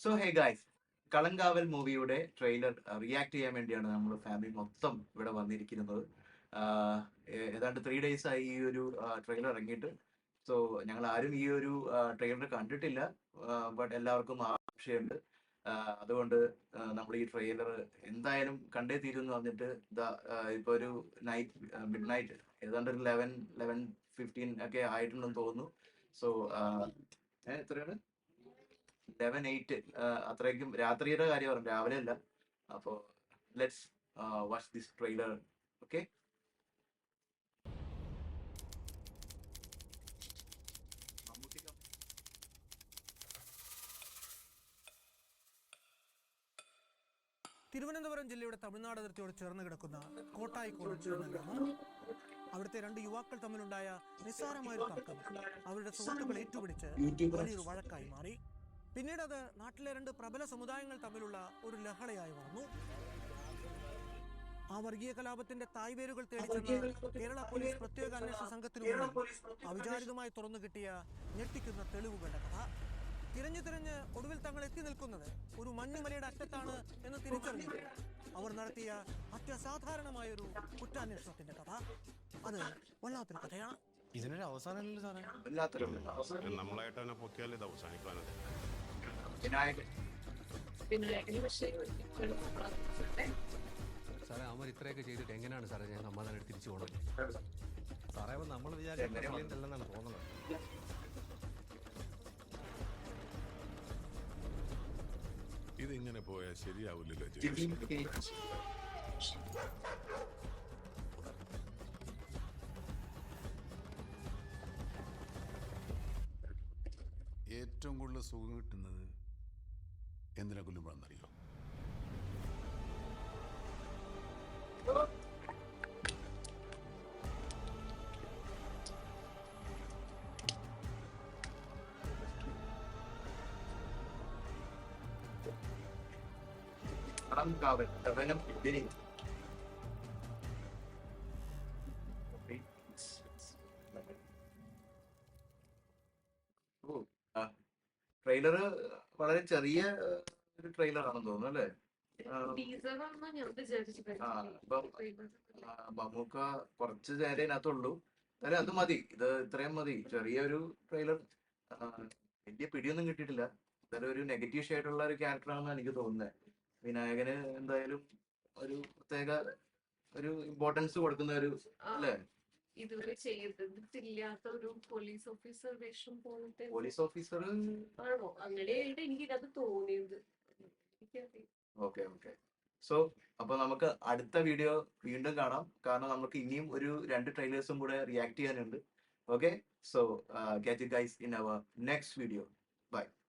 So hey guys, Kalamkaval മൂവിയുടെ trailer react ചെയ്യാൻ വേണ്ടിയാണ് നമ്മൾ ഫാമിലി മൊത്തം ഇവിടെ വന്നിരിക്കുന്നത്. ഏതാണ്ട് 3 days ആയി ഈ ഒരു ട്രെയിലർ ഇറങ്ങിയിട്ട്. സോ ഞങ്ങൾ ആരും ഈ ഒരു ട്രെയിലർ കണ്ടിട്ടില്ല. ബട്ട് എല്ലാവർക്കും ആശയുണ്ട്. അതുകൊണ്ട് നമ്മൾ ഈ ട്രെയിലർ എന്തായാലും കണ്ടേ തീരുമെന്ന് പറഞ്ഞിട്ട് ഇപ്പൊ ഒരു മിഡ് നൈറ്റ് ഏതാണ്ട് ഒരു 11-11:15 ഒക്കെ ആയിട്ടുണ്ടെന്ന് തോന്നുന്നു. സോ എത്രയാണ് 11-8 അത്രയ്ക്കും രാത്രിയുടെ കാര്യം പറഞ്ഞു, രാവിലെ അല്ല. അപ്പോ let's watch this trailer. Okay, Thiruvananthapuram ജില്ലയുടെ തമിഴ്നാട് അതിർത്തിയോട് ചേർന്ന് കിടക്കുന്ന കോട്ടായിക്കോട് എന്ന ഗ്രാമം. അവിടുത്തെ രണ്ട് യുവാക്കൾ തമ്മിലുണ്ടായ നിസ്സാരമായൊരു തർക്കം അവരുടെ സുഹൃത്തുക്കൾ ഏറ്റുപിടിച്ച് വലിയൊരു വഴക്കായി മാറി. പിന്നീട് അത് നാട്ടിലെ രണ്ട് പ്രബല സമുദായങ്ങൾ തമ്മിലുള്ള ഒരു ലഹളയായി വളർന്നു. ആ വർഗീയ കലാപത്തിന്റെ തായ്വേരുകൾ തേടിച്ചെന്ന് കേരള പോലീസ് പ്രത്യേക അന്വേഷണ സംഘത്തിനു മുന്നിൽ അവിചാരിതമായി തുറന്നു കിട്ടിയ ഞെട്ടിക്കുന്ന തെളിവുകളുടെ കഥ. തിരഞ്ഞ് ഒടുവിൽ തങ്ങൾ എത്തി നിൽക്കുന്നത് ഒരു മഞ്ഞുമലയുടെ അറ്റത്താണ് എന്ന് തിരിച്ചറിഞ്ഞു അവർ നടത്തിയ അത്യസാധാരണമായൊരു കുറ്റാന്വേഷണത്തിന്റെ കഥ. അത് വല്ലാത്തൊരു കഥയാണ്. ഇതിനൊരു അവസാനമല്ലോ സാറേ. നമ്മളായിട്ട് തന്നെ പൊക്കിയാൽ ഇത് അവസാനിക്കാനത്. സാറേ അവർ ഇത്രയൊക്കെ ചെയ്തിട്ട് എങ്ങനെയാണ് സാറേ ഞാൻ സമാധാനം തിരിച്ചു പോകണത്? സാറേ അപ്പം നമ്മൾ വിചാരിച്ചല്ലെന്നാണ് തോന്നുന്നത്. ഇതിങ്ങനെ പോയാൽ ശരിയാവില്ലല്ലോ. ഏറ്റവും കൂടുതൽ സുഖം കിട്ടുന്നത് എന്തിനെ കൊല്ലുമ്പോഴെന്നറിയോ? കളങ്കാവൽ ട്രെയിലർ വളരെ ചെറിയ ഒരു ട്രെയിലർ ആണെന്ന് തോന്നുന്നു അല്ലേ? മമ്മൂക്ക കുറച്ച് നേരം ഇതിനകത്തുള്ളൂ. എന്നാലും അത് മതി, ഇത് ഇത്രയും മതി. ചെറിയൊരു ട്രെയിലർ, വലിയ പിടിയൊന്നും കിട്ടിയിട്ടില്ല. എന്തായാലും ഒരു നെഗറ്റീവ് ഷെയ്ഡുള്ള ഒരു ക്യാരക്ടറാണെന്നാണ് എനിക്ക് തോന്നുന്നത്. വിനായകന് എന്തായാലും ഒരു പ്രത്യേക ഒരു ഇമ്പോർട്ടൻസ് കൊടുക്കുന്ന ഒരു അല്ലേ? ഇതുവരെ ചെയ്തിട്ടില്ലാത്ത ഒരു പോലീസ് ഓഫീസർ വേഷം പോലത്തെ പോലീസ് ഓഫീസർ ആണോ? അങ്ങനെയായിട്ട് എനിക്ക് ഇതിനകത്ത് തോന്നിയത്. Okay okay. സോ അപ്പൊ നമുക്ക് അടുത്ത വീഡിയോ വീണ്ടും കാണാം. കാരണം നമുക്ക് ഇനിയും ഒരു 2 ട്രെയിലേഴ്സും കൂടെ റിയാക്ട് ചെയ്യാനുണ്ട്. Okay, so catch you guys in our next video. Bye.